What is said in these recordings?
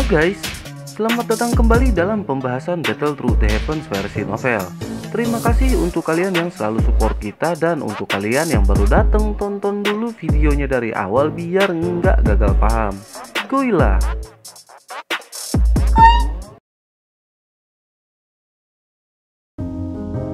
guys, selamat datang kembali dalam pembahasan Battle Through the Heavens versi novel. Terima kasih untuk kalian yang selalu support kita, dan untuk kalian yang baru datang, tonton dulu videonya dari awal biar nggak gagal paham. Kuilah.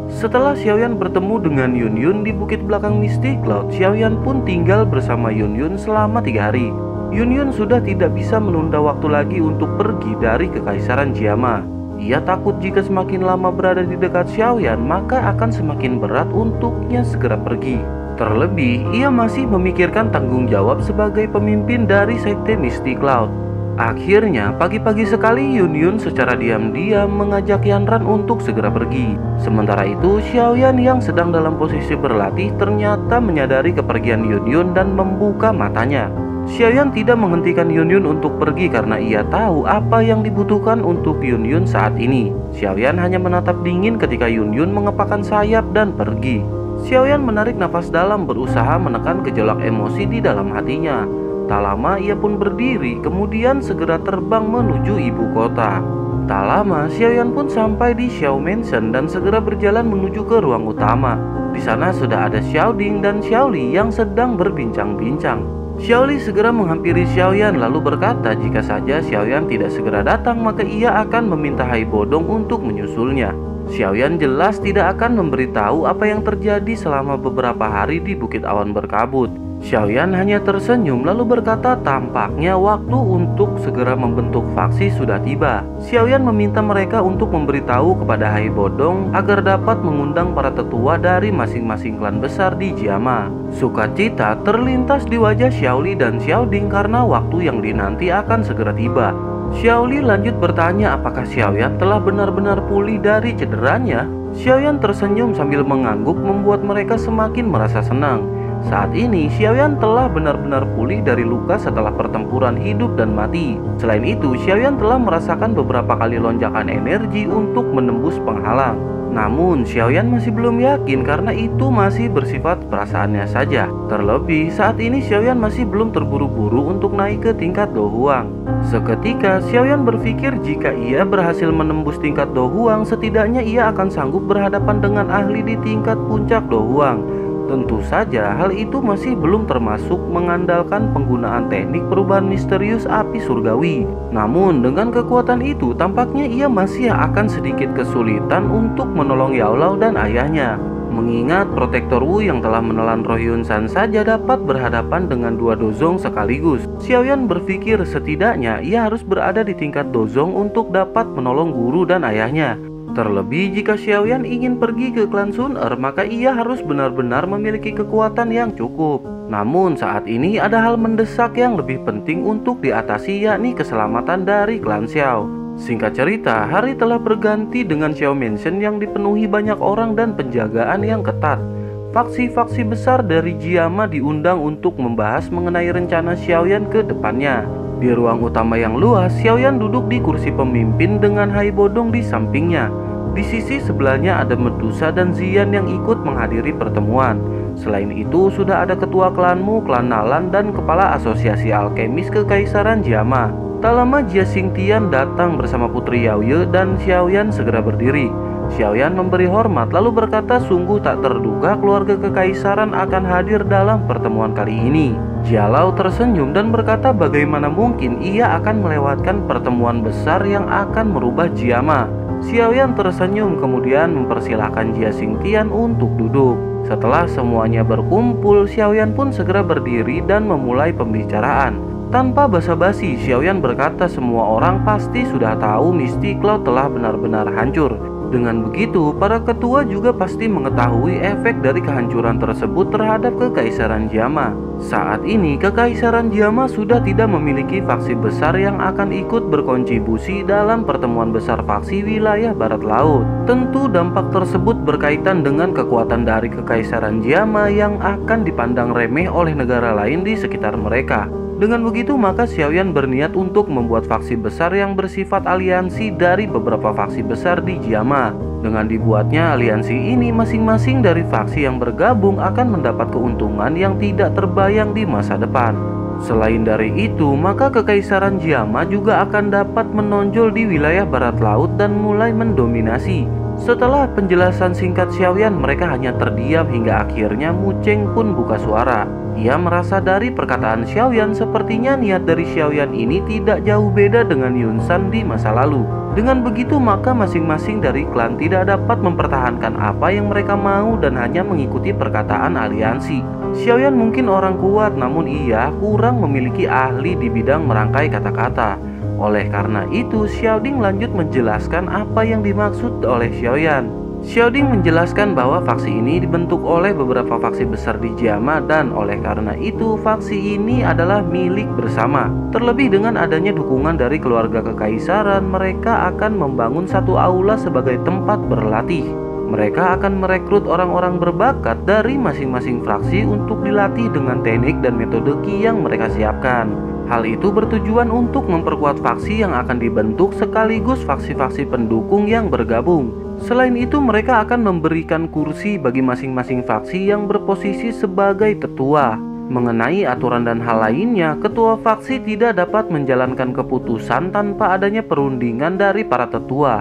Setelah Xiaoyan bertemu dengan Yun Yun di bukit belakang Misty Cloud, Xiaoyan pun tinggal bersama Yun Yun selama 3 hari. Yun Yun sudah tidak bisa menunda waktu lagi untuk pergi dari Kekaisaran Jiama. Ia takut jika semakin lama berada di dekat Xiaoyan, maka akan semakin berat untuknya segera pergi. Terlebih, ia masih memikirkan tanggung jawab sebagai pemimpin dari Sekte Misty Cloud. Akhirnya, pagi-pagi sekali Yun Yun secara diam-diam mengajak Yanran untuk segera pergi. Sementara itu, Xiaoyan yang sedang dalam posisi berlatih ternyata menyadari kepergian Yun Yun dan membuka matanya. Xiaoyan tidak menghentikan Yun Yun untuk pergi karena ia tahu apa yang dibutuhkan untuk Yun Yun saat ini. Xiaoyan hanya menatap dingin ketika Yun Yun mengepakkan sayap dan pergi. Xiaoyan menarik nafas dalam, berusaha menekan gejolak emosi di dalam hatinya. Tak lama ia pun berdiri, kemudian segera terbang menuju ibu kota. Tak lama Xiaoyan pun sampai di Xiao Mansion dan segera berjalan menuju ke ruang utama. Di sana sudah ada Xiao Ding dan Xiao Li yang sedang berbincang-bincang. Xiao Li segera menghampiri Xiaoyan lalu berkata jika saja Xiaoyan tidak segera datang maka ia akan meminta Hai Bodong untuk menyusulnya. Xiaoyan jelas tidak akan memberitahu apa yang terjadi selama beberapa hari di Bukit Awan Berkabut. Xiaoyan hanya tersenyum lalu berkata tampaknya waktu untuk segera membentuk faksi sudah tiba. Xiaoyan meminta mereka untuk memberitahu kepada Hai Bodong agar dapat mengundang para tetua dari masing-masing klan besar di Jiama. Sukacita terlintas di wajah Xiao Li dan Xiao Ding karena waktu yang dinanti akan segera tiba. Xiao Li lanjut bertanya apakah Xiaoyan telah benar-benar pulih dari cederanya. Xiaoyan tersenyum sambil mengangguk membuat mereka semakin merasa senang. Saat ini Xiaoyan telah benar-benar pulih dari luka setelah pertempuran hidup dan mati. Selain itu, Xiaoyan telah merasakan beberapa kali lonjakan energi untuk menembus penghalang. Namun Xiaoyan masih belum yakin karena itu masih bersifat perasaannya saja. Terlebih saat ini Xiaoyan masih belum terburu-buru untuk naik ke tingkat Do Huang. Seketika Xiaoyan berpikir jika ia berhasil menembus tingkat Do Huang, setidaknya ia akan sanggup berhadapan dengan ahli di tingkat puncak Do Huang. Tentu saja hal itu masih belum termasuk mengandalkan penggunaan teknik perubahan misterius api surgawi. Namun dengan kekuatan itu tampaknya ia masih akan sedikit kesulitan untuk menolong Yao Lao dan ayahnya. Mengingat Protektor Wu yang telah menelan roh Yun San saja dapat berhadapan dengan 2 Dozong sekaligus. Xiaoyan berpikir setidaknya ia harus berada di tingkat Dozong untuk dapat menolong guru dan ayahnya. Terlebih jika Xiaoyan ingin pergi ke klan Sun Er, maka ia harus benar-benar memiliki kekuatan yang cukup. Namun saat ini ada hal mendesak yang lebih penting untuk diatasi, yakni keselamatan dari klan Xiao. Singkat cerita, hari telah berganti dengan Xiao Mansion yang dipenuhi banyak orang dan penjagaan yang ketat. Faksi-faksi besar dari Jiama diundang untuk membahas mengenai rencana Xiaoyan ke depannya. Di ruang utama yang luas, Xiaoyan duduk di kursi pemimpin dengan Hai Bodong di sampingnya. Di sisi sebelahnya ada Medusa dan Zian yang ikut menghadiri pertemuan. Selain itu, sudah ada ketua klanmu, klan Nalan, dan kepala asosiasi alkemis Kekaisaran Jiama. Tak lama Jia Xingtian datang bersama Putri Yaoye dan Xiaoyan segera berdiri. Xiaoyan memberi hormat lalu berkata sungguh tak terduga keluarga Kekaisaran akan hadir dalam pertemuan kali ini. Jia Lao tersenyum dan berkata bagaimana mungkin ia akan melewatkan pertemuan besar yang akan merubah Jiama. Xiaoyan tersenyum kemudian mempersilahkan Jia Xingtian untuk duduk. Setelah semuanya berkumpul, Xiaoyan pun segera berdiri dan memulai pembicaraan. Tanpa basa-basi, Xiaoyan berkata semua orang pasti sudah tahu Misty Cloud telah benar-benar hancur. Dengan begitu, para ketua juga pasti mengetahui efek dari kehancuran tersebut terhadap Kekaisaran Jiama. Saat ini, Kekaisaran Jiama sudah tidak memiliki faksi besar yang akan ikut berkontribusi dalam pertemuan besar faksi wilayah Barat Laut. Tentu dampak tersebut berkaitan dengan kekuatan dari Kekaisaran Jiama yang akan dipandang remeh oleh negara lain di sekitar mereka. Dengan begitu maka Xiaoyan berniat untuk membuat faksi besar yang bersifat aliansi dari beberapa faksi besar di Jiama. Dengan dibuatnya aliansi ini, masing-masing dari faksi yang bergabung akan mendapat keuntungan yang tidak terbayang di masa depan. Selain dari itu, maka Kekaisaran Jiama juga akan dapat menonjol di wilayah barat laut dan mulai mendominasi. Setelah penjelasan singkat Xiaoyan, mereka hanya terdiam hingga akhirnya Mu Cheng pun buka suara. Ia merasa dari perkataan Xiaoyan sepertinya niat dari Xiaoyan ini tidak jauh beda dengan Yun San di masa lalu. Dengan begitu maka masing-masing dari klan tidak dapat mempertahankan apa yang mereka mau dan hanya mengikuti perkataan aliansi. Xiaoyan mungkin orang kuat, namun ia kurang memiliki ahli di bidang merangkai kata-kata. Oleh karena itu, Xiaoding lanjut menjelaskan apa yang dimaksud oleh Xiaoyan. Xiaoding menjelaskan bahwa faksi ini dibentuk oleh beberapa faksi besar di Jiama dan oleh karena itu faksi ini adalah milik bersama. Terlebih dengan adanya dukungan dari keluarga kekaisaran, mereka akan membangun satu aula sebagai tempat berlatih. Mereka akan merekrut orang-orang berbakat dari masing-masing fraksi untuk dilatih dengan teknik dan metode Qi yang mereka siapkan. Hal itu bertujuan untuk memperkuat faksi yang akan dibentuk sekaligus faksi-faksi pendukung yang bergabung. Selain itu, mereka akan memberikan kursi bagi masing-masing faksi yang berposisi sebagai tetua. Mengenai aturan dan hal lainnya, ketua faksi tidak dapat menjalankan keputusan tanpa adanya perundingan dari para tetua.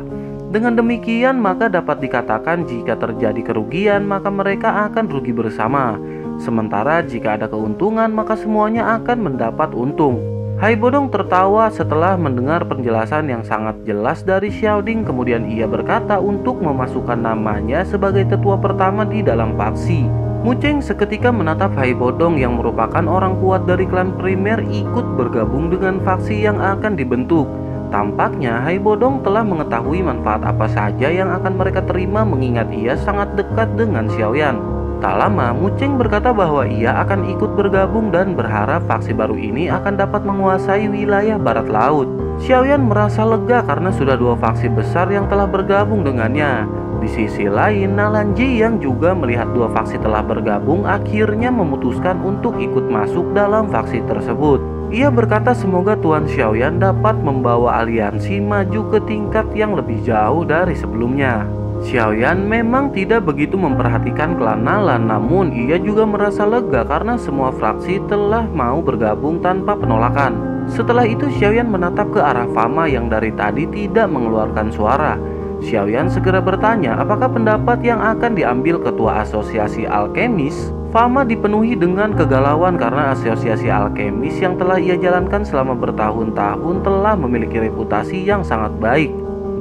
Dengan demikian, maka dapat dikatakan jika terjadi kerugian, maka mereka akan rugi bersama. Sementara jika ada keuntungan, maka semuanya akan mendapat untung. Hai Bodong tertawa setelah mendengar penjelasan yang sangat jelas dari Xiaoding. Kemudian ia berkata untuk memasukkan namanya sebagai tetua pertama di dalam faksi. Mu Cheng seketika menatap Hai Bodong yang merupakan orang kuat dari klan primer ikut bergabung dengan faksi yang akan dibentuk. Tampaknya Hai Bodong telah mengetahui manfaat apa saja yang akan mereka terima mengingat ia sangat dekat dengan Xiaoyan. Tak lama, Mu Cheng berkata bahwa ia akan ikut bergabung dan berharap faksi baru ini akan dapat menguasai wilayah barat laut. Xiaoyan merasa lega karena sudah dua faksi besar yang telah bergabung dengannya. Di sisi lain, Nalanji yang juga melihat dua faksi telah bergabung akhirnya memutuskan untuk ikut masuk dalam faksi tersebut. Ia berkata semoga Tuan Xiaoyan dapat membawa aliansi maju ke tingkat yang lebih jauh dari sebelumnya. Xiaoyan memang tidak begitu memperhatikan klan Nalan, namun ia juga merasa lega karena semua fraksi telah mau bergabung tanpa penolakan. Setelah itu Xiaoyan menatap ke arah Fama yang dari tadi tidak mengeluarkan suara. Xiaoyan segera bertanya apakah pendapat yang akan diambil ketua asosiasi alkemis. Fama dipenuhi dengan kegalauan karena asosiasi alkemis yang telah ia jalankan selama bertahun-tahun telah memiliki reputasi yang sangat baik.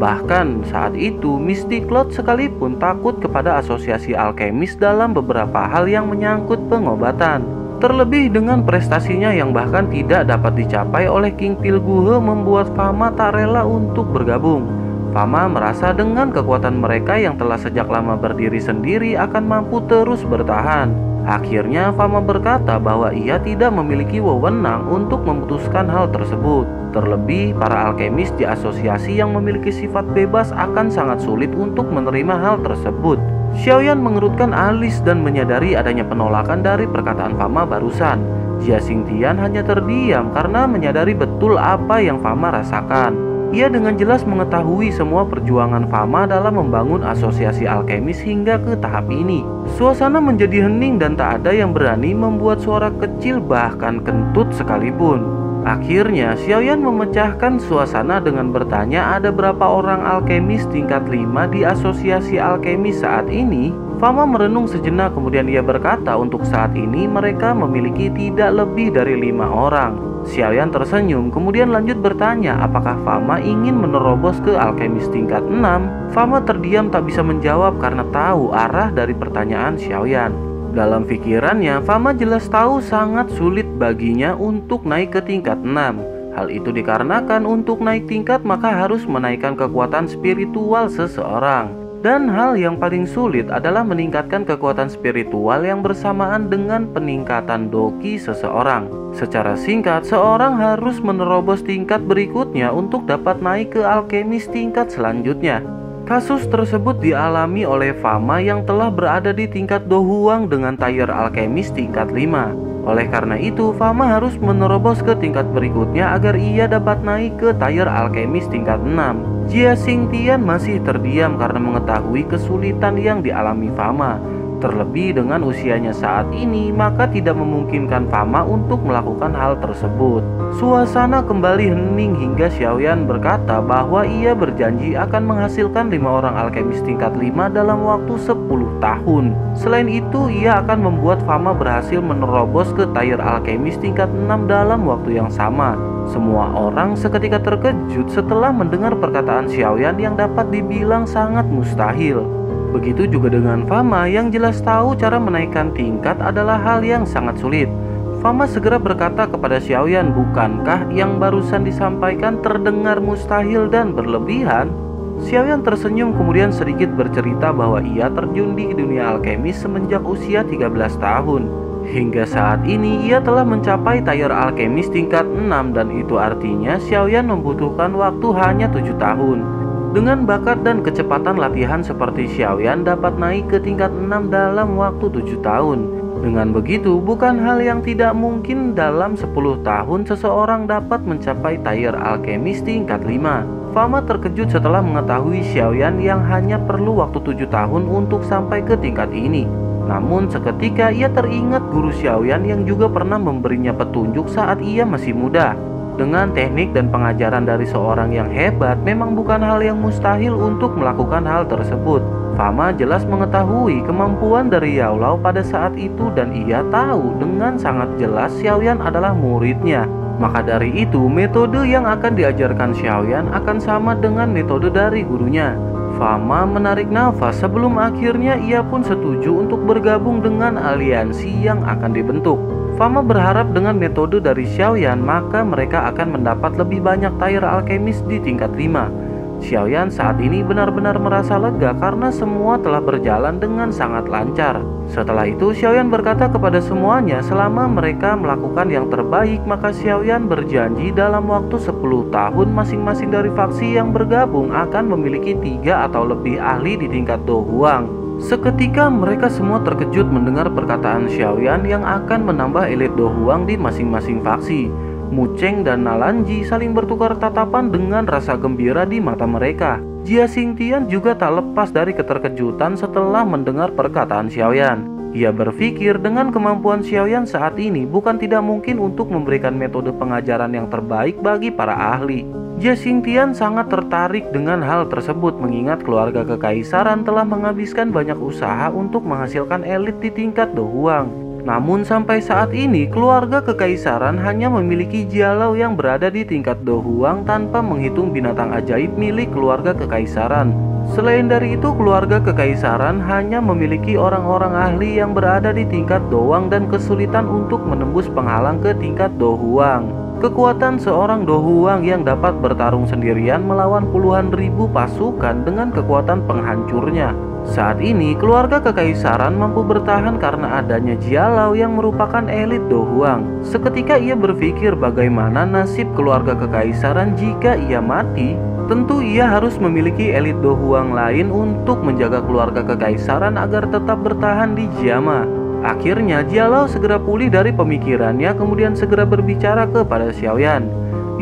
Bahkan saat itu Misty Cloud sekalipun takut kepada asosiasi alkemis dalam beberapa hal yang menyangkut pengobatan. Terlebih dengan prestasinya yang bahkan tidak dapat dicapai oleh King Pilguhe membuat Fama tak rela untuk bergabung. Fama merasa dengan kekuatan mereka yang telah sejak lama berdiri sendiri akan mampu terus bertahan. Akhirnya Fama berkata bahwa ia tidak memiliki wewenang untuk memutuskan hal tersebut. Terlebih para alkemis di asosiasi yang memiliki sifat bebas akan sangat sulit untuk menerima hal tersebut. Xiaoyan mengerutkan alis dan menyadari adanya penolakan dari perkataan Fama barusan. Jia Xingtian hanya terdiam karena menyadari betul apa yang Fama rasakan. Ia dengan jelas mengetahui semua perjuangan Fama dalam membangun asosiasi alkemis hingga ke tahap ini. Suasana menjadi hening dan tak ada yang berani membuat suara kecil bahkan kentut sekalipun. Akhirnya Xiaoyan memecahkan suasana dengan bertanya ada berapa orang alkemis tingkat 5 di asosiasi alkemis saat ini. Fama merenung sejenak kemudian ia berkata untuk saat ini mereka memiliki tidak lebih dari 5 orang. Xiaoyan tersenyum kemudian lanjut bertanya apakah Fama ingin menerobos ke alkemis tingkat 6. Fama terdiam tak bisa menjawab karena tahu arah dari pertanyaan Xiaoyan. Dalam pikirannya Fama jelas tahu sangat sulit baginya untuk naik ke tingkat 6. Hal itu dikarenakan untuk naik tingkat maka harus menaikkan kekuatan spiritual seseorang. Dan hal yang paling sulit adalah meningkatkan kekuatan spiritual yang bersamaan dengan peningkatan doki seseorang. Secara singkat, seorang harus menerobos tingkat berikutnya untuk dapat naik ke alkemis tingkat selanjutnya. Kasus tersebut dialami oleh Fama yang telah berada di tingkat Dohuang dengan tier alkemis tingkat 5. Oleh karena itu, Fama harus menerobos ke tingkat berikutnya agar ia dapat naik ke tier alkemis tingkat 6. Jia Xingtian masih terdiam karena mengetahui kesulitan yang dialami Fama. Terlebih dengan usianya saat ini, maka tidak memungkinkan Fama untuk melakukan hal tersebut. Suasana kembali hening hingga Xiaoyan berkata bahwa ia berjanji akan menghasilkan 5 orang alkemis tingkat 5 dalam waktu 10 tahun. Selain itu, ia akan membuat Fama berhasil menerobos ke tier alkemis tingkat 6 dalam waktu yang sama. Semua orang seketika terkejut setelah mendengar perkataan Xiaoyan yang dapat dibilang sangat mustahil. Begitu juga dengan Fama yang jelas tahu cara menaikkan tingkat adalah hal yang sangat sulit. Fama segera berkata kepada Xiaoyan, bukankah yang barusan disampaikan terdengar mustahil dan berlebihan? Xiaoyan tersenyum kemudian sedikit bercerita bahwa ia terjun di dunia alkemis semenjak usia 13 tahun. Hingga saat ini ia telah mencapai tier alkemis tingkat 6 dan itu artinya Xiaoyan membutuhkan waktu hanya 7 tahun. Dengan bakat dan kecepatan latihan seperti Xiaoyan dapat naik ke tingkat 6 dalam waktu 7 tahun. Dengan begitu, bukan hal yang tidak mungkin dalam 10 tahun seseorang dapat mencapai tier alkemis tingkat 5. Fama terkejut setelah mengetahui Xiaoyan yang hanya perlu waktu 7 tahun untuk sampai ke tingkat ini. Namun seketika ia teringat guru Xiaoyan yang juga pernah memberinya petunjuk saat ia masih muda. Dengan teknik dan pengajaran dari seorang yang hebat, memang bukan hal yang mustahil untuk melakukan hal tersebut. Fama jelas mengetahui kemampuan dari Yao Lao pada saat itu dan ia tahu dengan sangat jelas Xiaoyan adalah muridnya. Maka dari itu, metode yang akan diajarkan Xiaoyan akan sama dengan metode dari gurunya. Fama menarik nafas sebelum akhirnya ia pun setuju untuk bergabung dengan aliansi yang akan dibentuk. Fama berharap dengan metode dari Xiaoyan maka mereka akan mendapat lebih banyak tier alkemis di tingkat 5. Xiaoyan saat ini benar-benar merasa lega karena semua telah berjalan dengan sangat lancar. Setelah itu Xiaoyan berkata kepada semuanya selama mereka melakukan yang terbaik, maka Xiaoyan berjanji dalam waktu 10 tahun masing-masing dari faksi yang bergabung akan memiliki 3 atau lebih ahli di tingkat Do Huang. Seketika mereka semua terkejut mendengar perkataan Xiaoyan yang akan menambah elit Do Huang di masing-masing faksi. Mu Cheng dan Nalanji saling bertukar tatapan dengan rasa gembira di mata mereka. Jia Xingtian juga tak lepas dari keterkejutan setelah mendengar perkataan Xiaoyan. Ia berpikir dengan kemampuan Xiaoyan saat ini bukan tidak mungkin untuk memberikan metode pengajaran yang terbaik bagi para ahli. Jia Xingtian sangat tertarik dengan hal tersebut mengingat keluarga kekaisaran telah menghabiskan banyak usaha untuk menghasilkan elit di tingkat Do Huang. Namun sampai saat ini keluarga kekaisaran hanya memiliki Jialau yang berada di tingkat Do Huang tanpa menghitung binatang ajaib milik keluarga kekaisaran. Selain dari itu, keluarga kekaisaran hanya memiliki orang-orang ahli yang berada di tingkat Doang dan kesulitan untuk menembus penghalang ke tingkat Do Huang. Kekuatan seorang Do Huang yang dapat bertarung sendirian melawan puluhan ribu pasukan dengan kekuatan penghancurnya. Saat ini keluarga kekaisaran mampu bertahan karena adanya Jialau yang merupakan elit Do Huang. Seketika ia berpikir bagaimana nasib keluarga kekaisaran jika ia mati. Tentu ia harus memiliki elit Do Huang lain untuk menjaga keluarga kekaisaran agar tetap bertahan di Jiama. Akhirnya Jialau segera pulih dari pemikirannya kemudian segera berbicara kepada Xiaoyan.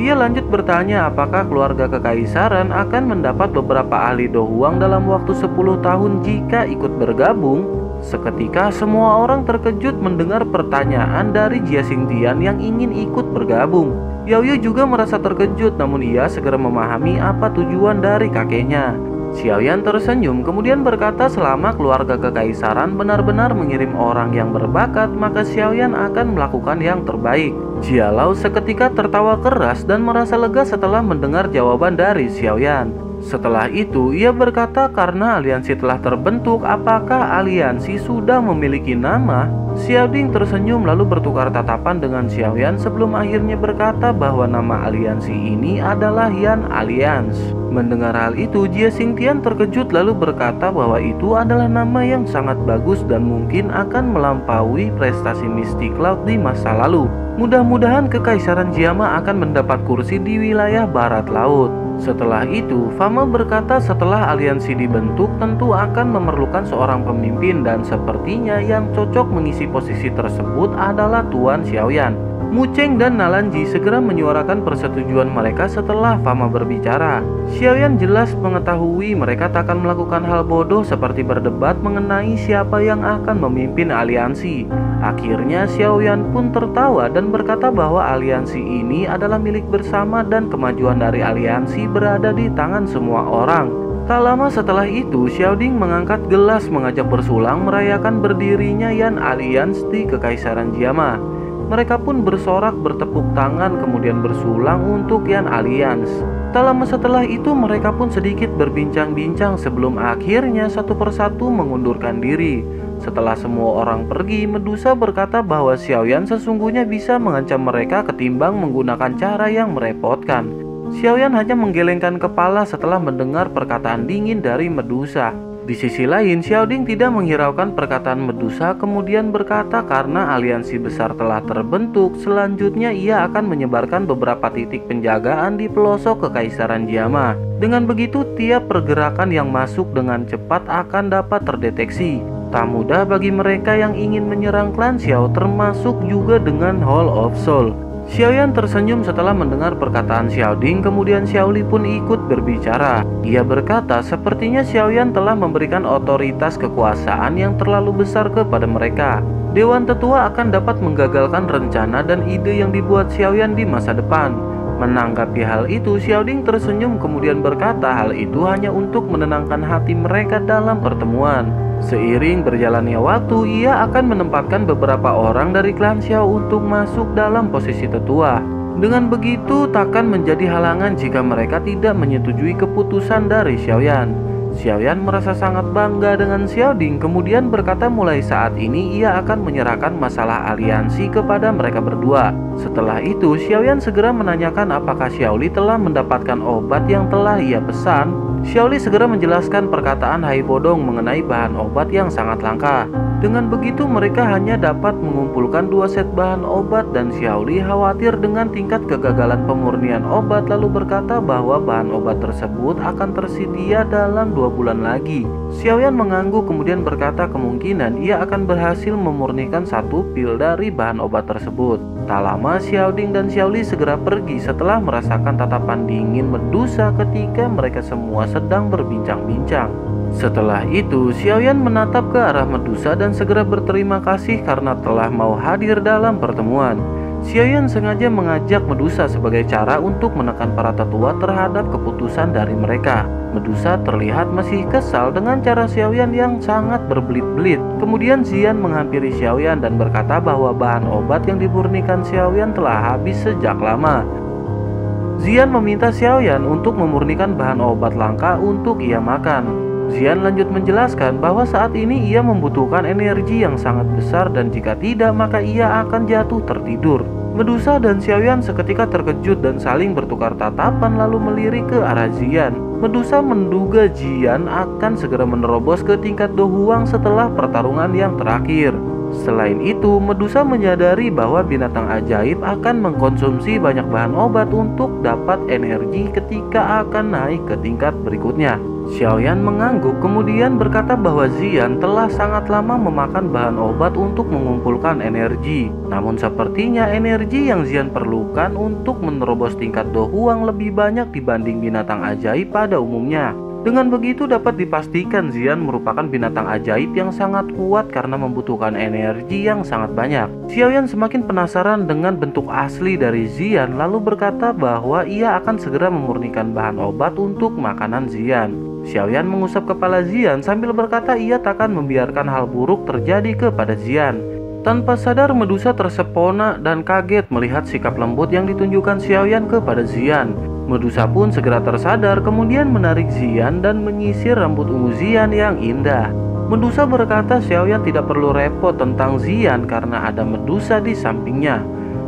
Ia lanjut bertanya apakah keluarga kekaisaran akan mendapat beberapa ahli Do Huang dalam waktu 10 tahun jika ikut bergabung. Seketika semua orang terkejut mendengar pertanyaan dari Jia Xingtian yang ingin ikut bergabung. Yao Yu juga merasa terkejut namun ia segera memahami apa tujuan dari kakeknya. Xiaoyan tersenyum kemudian berkata selama keluarga kekaisaran benar-benar mengirim orang yang berbakat maka Xiaoyan akan melakukan yang terbaik. Jialau seketika tertawa keras dan merasa lega setelah mendengar jawaban dari Xiaoyan. Setelah itu ia berkata karena aliansi telah terbentuk, apakah aliansi sudah memiliki nama? Xiaoding tersenyum lalu bertukar tatapan dengan Xiaoyan sebelum akhirnya berkata bahwa nama aliansi ini adalah Yan Alliance. Mendengar hal itu, Jia Xingtian terkejut lalu berkata bahwa itu adalah nama yang sangat bagus dan mungkin akan melampaui prestasi Misty Cloud di masa lalu. Mudah-mudahan Kekaisaran Jiama akan mendapat kursi di wilayah barat laut. Setelah itu, Fama berkata setelah aliansi dibentuk tentu akan memerlukan seorang pemimpin dan sepertinya yang cocok mengisi posisi tersebut adalah Tuan Xiaoyan. Mu Cheng dan Nalanji segera menyuarakan persetujuan mereka setelah Fama berbicara. Xiaoyan jelas mengetahui mereka tak akan melakukan hal bodoh seperti berdebat mengenai siapa yang akan memimpin aliansi. Akhirnya Xiaoyan pun tertawa dan berkata bahwa aliansi ini adalah milik bersama dan kemajuan dari aliansi berada di tangan semua orang. Tak lama setelah itu, Xiaoding mengangkat gelas mengajak bersulang merayakan berdirinya Yan Alliance di Kekaisaran Jiama. Mereka pun bersorak bertepuk tangan kemudian bersulang untuk Yan Alliance. Tak lama setelah itu mereka pun sedikit berbincang-bincang sebelum akhirnya satu persatu mengundurkan diri. Setelah semua orang pergi, Medusa berkata bahwa Xiaoyan sesungguhnya bisa mengancam mereka ketimbang menggunakan cara yang merepotkan. Xiaoyan hanya menggelengkan kepala setelah mendengar perkataan dingin dari Medusa. Di sisi lain, Xiaoding tidak menghiraukan perkataan Medusa kemudian berkata karena aliansi besar telah terbentuk, selanjutnya ia akan menyebarkan beberapa titik penjagaan di pelosok Kekaisaran Jiama. Dengan begitu, tiap pergerakan yang masuk dengan cepat akan dapat terdeteksi. Tak mudah bagi mereka yang ingin menyerang klan Xiao, termasuk juga dengan Hall of Soul. Xiaoyan tersenyum setelah mendengar perkataan Xiaoding, kemudian Xiaoli pun ikut berbicara. Ia berkata sepertinya Xiaoyan telah memberikan otoritas kekuasaan yang terlalu besar kepada mereka. Dewan Tetua akan dapat menggagalkan rencana dan ide yang dibuat Xiaoyan di masa depan. Menanggapi hal itu, Xiaoding tersenyum kemudian berkata hal itu hanya untuk menenangkan hati mereka dalam pertemuan. Seiring berjalannya waktu, ia akan menempatkan beberapa orang dari klan Xiao untuk masuk dalam posisi tetua. Dengan begitu, takkan menjadi halangan jika mereka tidak menyetujui keputusan dari Xiaoyan. Xiaoyan merasa sangat bangga dengan Xiaoding, kemudian berkata mulai saat ini ia akan menyerahkan masalah aliansi kepada mereka berdua. Setelah itu, Xiaoyan segera menanyakan apakah Xiaoli telah mendapatkan obat yang telah ia pesan. Xiaoli segera menjelaskan perkataan Hai Bodong mengenai bahan obat yang sangat langka. Dengan begitu mereka hanya dapat mengumpulkan 2 set bahan obat dan Xiaoli khawatir dengan tingkat kegagalan pemurnian obat lalu berkata bahwa bahan obat tersebut akan tersedia dalam 2 bulan lagi. Xiaoyan mengangguk kemudian berkata kemungkinan ia akan berhasil memurnikan 1 pil dari bahan obat tersebut. Tak lama Xiaoding dan Xiaoli segera pergi setelah merasakan tatapan dingin Medusa ketika mereka semua sedang berbincang-bincang. Setelah itu, Xiaoyan menatap ke arah Medusa dan segera berterima kasih karena telah mau hadir dalam pertemuan. Xiaoyan sengaja mengajak Medusa sebagai cara untuk menekan para tetua terhadap keputusan dari mereka. Medusa terlihat masih kesal dengan cara Xiaoyan yang sangat berbelit-belit. Kemudian Xian menghampiri Xiaoyan dan berkata bahwa bahan obat yang dimurnikan Xiaoyan telah habis sejak lama. Xian meminta Xiaoyan untuk memurnikan bahan obat langka untuk ia makan. Xian lanjut menjelaskan bahwa saat ini ia membutuhkan energi yang sangat besar dan jika tidak maka ia akan jatuh tertidur. Medusa dan Xiaoyan seketika terkejut dan saling bertukar tatapan lalu melirik ke arah Xian. Medusa menduga Xian akan segera menerobos ke tingkat Do Huang setelah pertarungan yang terakhir. Selain itu, Medusa menyadari bahwa binatang ajaib akan mengkonsumsi banyak bahan obat untuk dapat energi ketika akan naik ke tingkat berikutnya. Xiaoyan mengangguk kemudian berkata bahwa Xian telah sangat lama memakan bahan obat untuk mengumpulkan energi. Namun sepertinya energi yang Xian perlukan untuk menerobos tingkat Do Huang lebih banyak dibanding binatang ajaib pada umumnya. Dengan begitu dapat dipastikan Xian merupakan binatang ajaib yang sangat kuat karena membutuhkan energi yang sangat banyak. Xiaoyan semakin penasaran dengan bentuk asli dari Xian lalu berkata bahwa ia akan segera memurnikan bahan obat untuk makanan Xian. Xiaoyan mengusap kepala Xian sambil berkata ia takkan membiarkan hal buruk terjadi kepada Xian. Tanpa sadar Medusa tersepona dan kaget melihat sikap lembut yang ditunjukkan Xiaoyan kepada Xian. Medusa pun segera tersadar kemudian menarik Xian dan menyisir rambut ungu Xian yang indah. Medusa berkata Xiaoyan tidak perlu repot tentang Xian karena ada Medusa di sampingnya.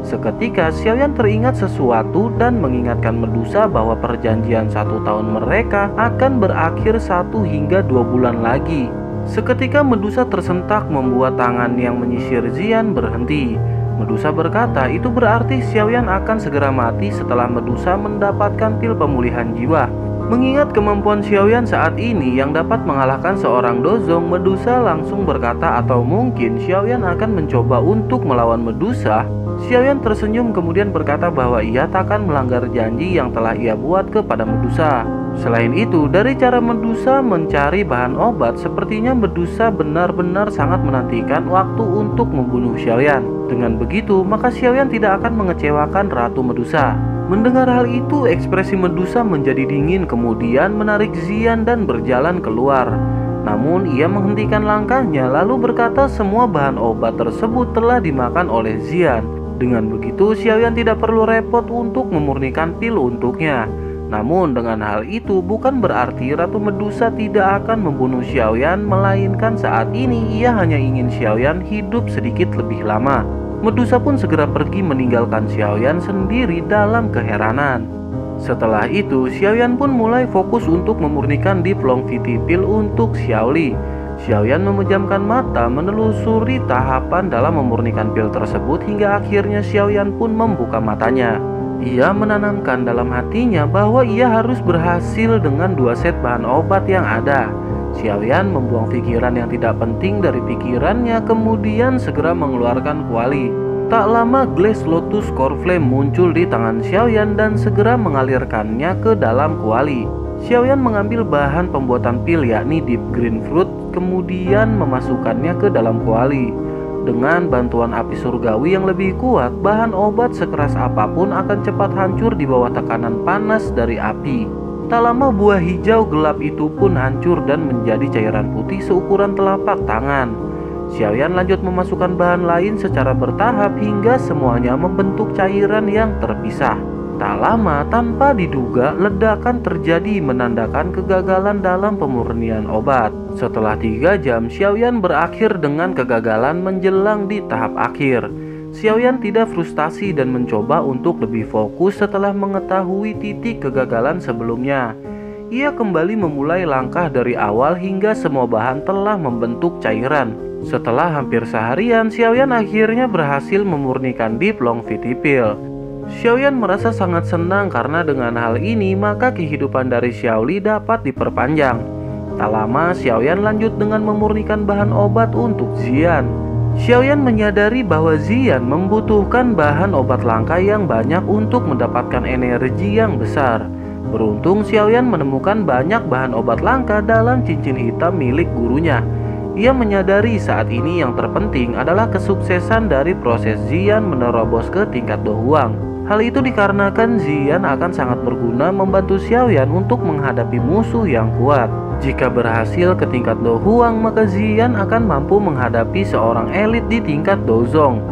Seketika Xiaoyan teringat sesuatu dan mengingatkan Medusa bahwa perjanjian 1 tahun mereka akan berakhir 1 hingga 2 bulan lagi. Seketika Medusa tersentak membuat tangan yang menyisir Xian berhenti. Medusa berkata itu berarti Xiaoyan akan segera mati setelah Medusa mendapatkan pil pemulihan jiwa. Mengingat kemampuan Xiaoyan saat ini yang dapat mengalahkan seorang Dozong, Medusa langsung berkata atau mungkin Xiaoyan akan mencoba untuk melawan Medusa. Xiaoyan tersenyum kemudian berkata bahwa ia takkan melanggar janji yang telah ia buat kepada Medusa. Selain itu, dari cara Medusa mencari bahan obat, sepertinya Medusa benar-benar sangat menantikan waktu untuk membunuh Xiaoyan. Dengan begitu, maka Xiaoyan tidak akan mengecewakan Ratu Medusa. Mendengar hal itu, ekspresi Medusa menjadi dingin kemudian menarik Xian dan berjalan keluar. Namun ia menghentikan langkahnya lalu berkata semua bahan obat tersebut telah dimakan oleh Xian. Dengan begitu, Xiaoyan tidak perlu repot untuk memurnikan pil untuknya. Namun dengan hal itu bukan berarti Ratu Medusa tidak akan membunuh Xiaoyan, melainkan saat ini ia hanya ingin Xiaoyan hidup sedikit lebih lama. Medusa pun segera pergi meninggalkan Xiaoyan sendiri dalam keheranan. Setelah itu, Xiaoyan pun mulai fokus untuk memurnikan Deep Longevity Pill untuk Xiaoli. Xiaoyan memejamkan mata menelusuri tahapan dalam memurnikan pil tersebut hingga akhirnya Xiaoyan pun membuka matanya. Ia menanamkan dalam hatinya bahwa ia harus berhasil dengan 2 set bahan obat yang ada. Xiaoyan membuang pikiran yang tidak penting dari pikirannya kemudian segera mengeluarkan kuali. Tak lama Glass Lotus Core Flame muncul di tangan Xiaoyan dan segera mengalirkannya ke dalam kuali. Xiaoyan mengambil bahan pembuatan pil yakni Deep Green Fruit kemudian memasukkannya ke dalam kuali. Dengan bantuan api surgawi yang lebih kuat, bahan obat sekeras apapun akan cepat hancur di bawah tekanan panas dari api. Tak lama buah hijau gelap itu pun hancur dan menjadi cairan putih seukuran telapak tangan. Xiaoyan lanjut memasukkan bahan lain secara bertahap hingga semuanya membentuk cairan yang terpisah. Tak lama, tanpa diduga, ledakan terjadi menandakan kegagalan dalam pemurnian obat. Setelah 3 jam, Xiaoyan berakhir dengan kegagalan menjelang di tahap akhir. Xiaoyan tidak frustasi dan mencoba untuk lebih fokus setelah mengetahui titik kegagalan sebelumnya. Ia kembali memulai langkah dari awal hingga semua bahan telah membentuk cairan. Setelah hampir seharian, Xiaoyan akhirnya berhasil memurnikan Deep Longevity Pill. Xiaoyan merasa sangat senang karena dengan hal ini maka kehidupan dari Xiaoli dapat diperpanjang. Tak lama Xiaoyan lanjut dengan memurnikan bahan obat untuk Xian. Xiaoyan menyadari bahwa Xian membutuhkan bahan obat langka yang banyak untuk mendapatkan energi yang besar. Beruntung Xiaoyan menemukan banyak bahan obat langka dalam cincin hitam milik gurunya. Ia menyadari saat ini yang terpenting adalah kesuksesan dari proses Xian menerobos ke tingkat Do Huang. Hal itu dikarenakan Xian akan sangat berguna membantu Xiaoyan untuk menghadapi musuh yang kuat. Jika berhasil ke tingkat Do Huang, maka Xian akan mampu menghadapi seorang elit di tingkat Dozong.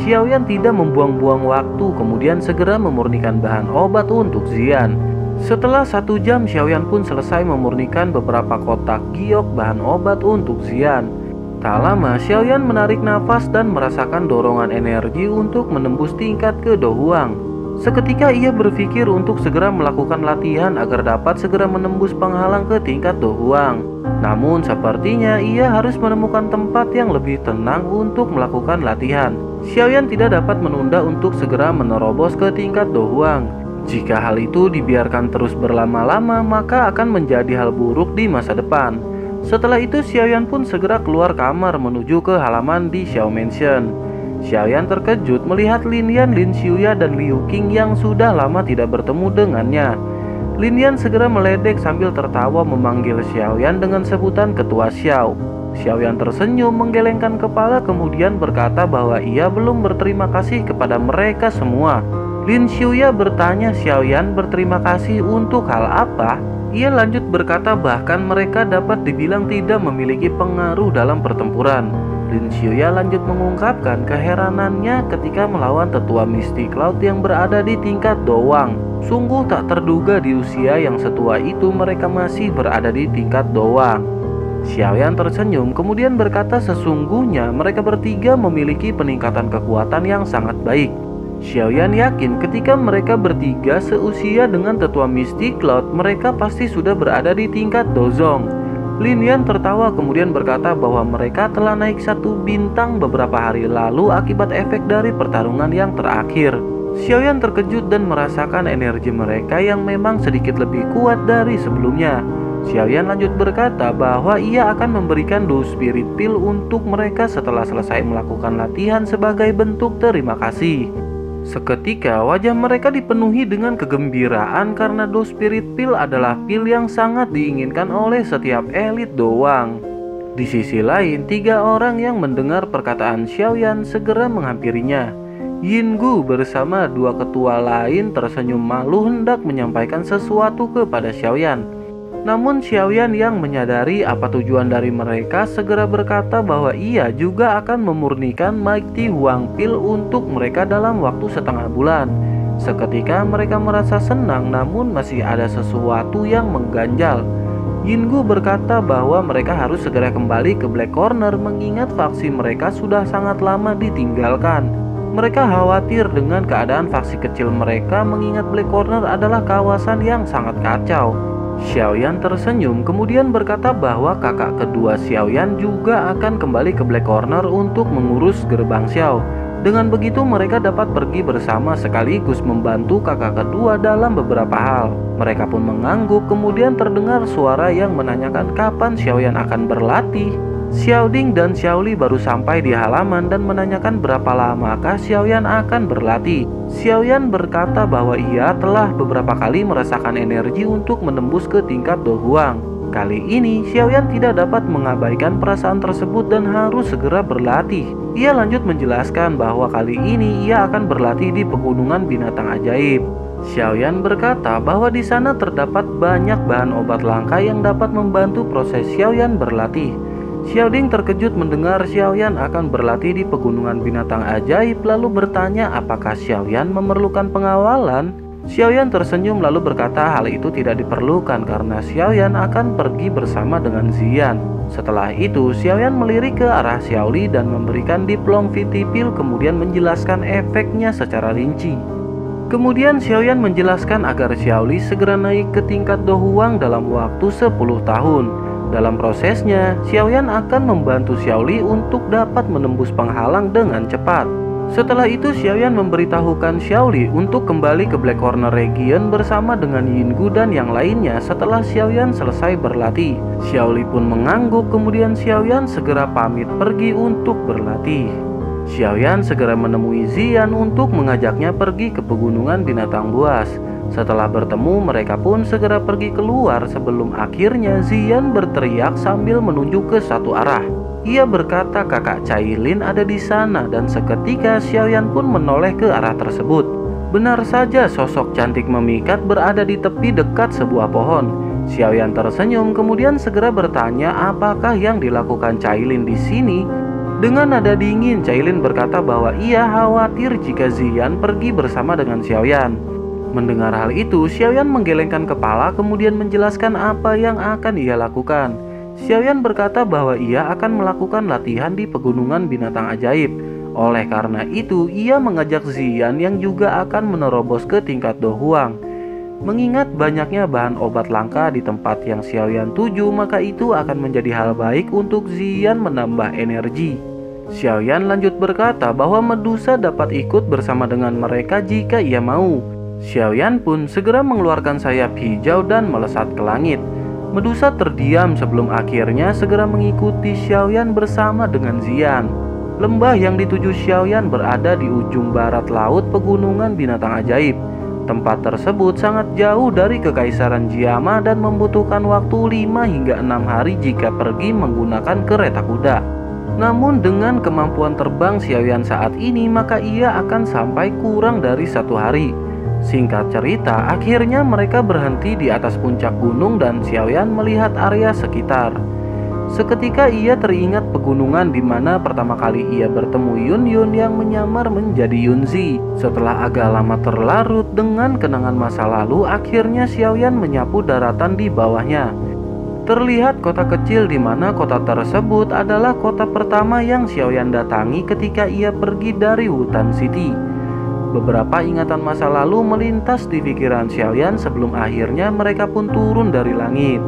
Xiaoyan tidak membuang-buang waktu kemudian segera memurnikan bahan obat untuk Xian. Setelah 1 jam, Xiaoyan pun selesai memurnikan beberapa kotak giok bahan obat untuk Xian. Tak lama, Xiaoyan menarik nafas dan merasakan dorongan energi untuk menembus tingkat ke Do Huang. Seketika ia berpikir untuk segera melakukan latihan agar dapat segera menembus penghalang ke tingkat Do Huang. Namun sepertinya ia harus menemukan tempat yang lebih tenang untuk melakukan latihan. Xiaoyan tidak dapat menunda untuk segera menerobos ke tingkat Do Huang. Jika hal itu dibiarkan terus berlama-lama, maka akan menjadi hal buruk di masa depan. Setelah itu Xiaoyan pun segera keluar kamar menuju ke halaman di Xiao Mansion. Xiaoyan terkejut melihat Lin Yan, Lin Xiuya, dan Liu Qing yang sudah lama tidak bertemu dengannya. Lin Yan segera meledek sambil tertawa memanggil Xiaoyan dengan sebutan Ketua Xiao. Xiaoyan tersenyum menggelengkan kepala kemudian berkata bahwa ia belum berterima kasih kepada mereka semua. Lin Xiuya bertanya Xiaoyan berterima kasih untuk hal apa? Ia lanjut berkata bahkan mereka dapat dibilang tidak memiliki pengaruh dalam pertempuran. Lin Xiuya lanjut mengungkapkan keheranannya ketika melawan tetua Misty Cloud yang berada di tingkat Do Wang. Sungguh tak terduga di usia yang setua itu mereka masih berada di tingkat Do Wang. Xiaoyan tersenyum kemudian berkata sesungguhnya mereka bertiga memiliki peningkatan kekuatan yang sangat baik. Xiaoyan yakin ketika mereka bertiga seusia dengan tetua Misty Cloud, mereka pasti sudah berada di tingkat Dozong. Lin Yan tertawa kemudian berkata bahwa mereka telah naik 1 bintang beberapa hari lalu akibat efek dari pertarungan yang terakhir. Xiaoyan terkejut dan merasakan energi mereka yang memang sedikit lebih kuat dari sebelumnya. Xiaoyan lanjut berkata bahwa ia akan memberikan 2 spirit pill untuk mereka setelah selesai melakukan latihan sebagai bentuk terima kasih. Seketika wajah mereka dipenuhi dengan kegembiraan karena 2 spirit pill adalah pil yang sangat diinginkan oleh setiap elit doang. Di sisi lain, 3 orang yang mendengar perkataan Xiaoyan segera menghampirinya. Yinggu bersama 2 ketua lain tersenyum malu hendak menyampaikan sesuatu kepada Xiaoyan. Namun Xiaoyan yang menyadari apa tujuan dari mereka segera berkata bahwa ia juga akan memurnikan Mighty Huang Pill untuk mereka dalam waktu setengah bulan. Seketika mereka merasa senang, namun masih ada sesuatu yang mengganjal. Yinggu berkata bahwa mereka harus segera kembali ke Black Corner mengingat faksi mereka sudah sangat lama ditinggalkan. Mereka khawatir dengan keadaan faksi kecil mereka mengingat Black Corner adalah kawasan yang sangat kacau. Xiaoyan tersenyum kemudian berkata bahwa kakak kedua Xiaoyan juga akan kembali ke Black Corner untuk mengurus gerbang Xiao. Dengan begitu mereka dapat pergi bersama sekaligus membantu kakak kedua dalam beberapa hal. Mereka pun mengangguk kemudian terdengar suara yang menanyakan kapan Xiaoyan akan berlatih. Xiaoding dan Xiaoli baru sampai di halaman dan menanyakan berapa lamakah Xiaoyan akan berlatih. Xiaoyan berkata bahwa ia telah beberapa kali merasakan energi untuk menembus ke tingkat Do Huang. Kali ini Xiaoyan tidak dapat mengabaikan perasaan tersebut dan harus segera berlatih. Ia lanjut menjelaskan bahwa kali ini ia akan berlatih di pegunungan binatang ajaib. Xiaoyan berkata bahwa di sana terdapat banyak bahan obat langka yang dapat membantu proses Xiaoyan berlatih. Xiaoding terkejut mendengar Xiaoyan akan berlatih di pegunungan binatang ajaib lalu bertanya apakah Xiaoyan memerlukan pengawalan. Xiaoyan tersenyum lalu berkata hal itu tidak diperlukan karena Xiaoyan akan pergi bersama dengan Ziyan. Setelah itu Xiaoyan melirik ke arah Xiaoli dan memberikan diplom Vitipil kemudian menjelaskan efeknya secara rinci. Kemudian Xiaoyan menjelaskan agar Xiaoli segera naik ke tingkat Do Huang dalam waktu 10 tahun. Dalam prosesnya, Xiaoyan akan membantu Xiaoli untuk dapat menembus penghalang dengan cepat. Setelah itu Xiaoyan memberitahukan Xiaoli untuk kembali ke Black Corner Region bersama dengan Yinggu dan yang lainnya setelah Xiaoyan selesai berlatih. Xiaoli pun mengangguk kemudian Xiaoyan segera pamit pergi untuk berlatih. Xiaoyan segera menemui Ziyan untuk mengajaknya pergi ke pegunungan binatang buas. Setelah bertemu mereka pun segera pergi keluar sebelum akhirnya Ziyan berteriak sambil menunjuk ke satu arah. Ia berkata kakak Cailin ada di sana dan seketika Xiaoyan pun menoleh ke arah tersebut. Benar saja sosok cantik memikat berada di tepi dekat sebuah pohon. Xiaoyan tersenyum kemudian segera bertanya apakah yang dilakukan Cailin di sini. Dengan nada dingin Cailin berkata bahwa ia khawatir jika Ziyan pergi bersama dengan Xiaoyan. Mendengar hal itu, Xiaoyan menggelengkan kepala kemudian menjelaskan apa yang akan ia lakukan. Xiaoyan berkata bahwa ia akan melakukan latihan di pegunungan binatang ajaib. Oleh karena itu, ia mengajak Ziyan yang juga akan menerobos ke tingkat Do Huang. Mengingat banyaknya bahan obat langka di tempat yang Xiaoyan tuju, maka itu akan menjadi hal baik untuk Ziyan menambah energi. Xiaoyan lanjut berkata bahwa Medusa dapat ikut bersama dengan mereka jika ia mau. Xiaoyan pun segera mengeluarkan sayap hijau dan melesat ke langit. Medusa terdiam sebelum akhirnya segera mengikuti Xiaoyan bersama dengan Ziyan. Lembah yang dituju Xiaoyan berada di ujung barat laut pegunungan binatang ajaib. Tempat tersebut sangat jauh dari kekaisaran Jiama dan membutuhkan waktu 5 hingga 6 hari jika pergi menggunakan kereta kuda. Namun dengan kemampuan terbang Xiaoyan saat ini maka ia akan sampai kurang dari 1 hari. Singkat cerita, akhirnya mereka berhenti di atas puncak gunung dan Xiaoyan melihat area sekitar. Seketika ia teringat pegunungan di mana pertama kali ia bertemu Yunyun yang menyamar menjadi Yunzi. Setelah agak lama terlarut dengan kenangan masa lalu, akhirnya Xiaoyan menyapu daratan di bawahnya. Terlihat kota kecil di mana kota tersebut adalah kota pertama yang Xiaoyan datangi ketika ia pergi dari Wutan City. Beberapa ingatan masa lalu melintas di pikiran Xiaoyan sebelum akhirnya mereka pun turun dari langit.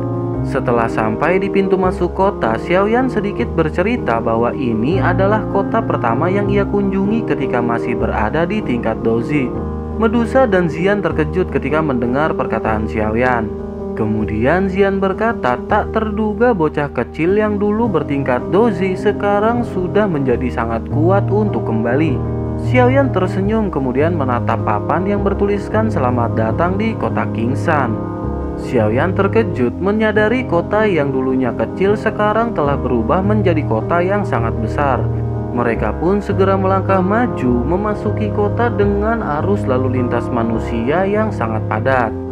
Setelah sampai di pintu masuk kota, Xiaoyan sedikit bercerita bahwa ini adalah kota pertama yang ia kunjungi ketika masih berada di tingkat Dozi. Medusa dan Ziyan terkejut ketika mendengar perkataan Xiaoyan. Kemudian Xian berkata, tak terduga bocah kecil yang dulu bertingkat dozi sekarang sudah menjadi sangat kuat untuk kembali. Xiaoyan tersenyum kemudian menatap papan yang bertuliskan selamat datang di kota Kingsan. Xiaoyan terkejut menyadari kota yang dulunya kecil sekarang telah berubah menjadi kota yang sangat besar. Mereka pun segera melangkah maju memasuki kota dengan arus lalu lintas manusia yang sangat padat.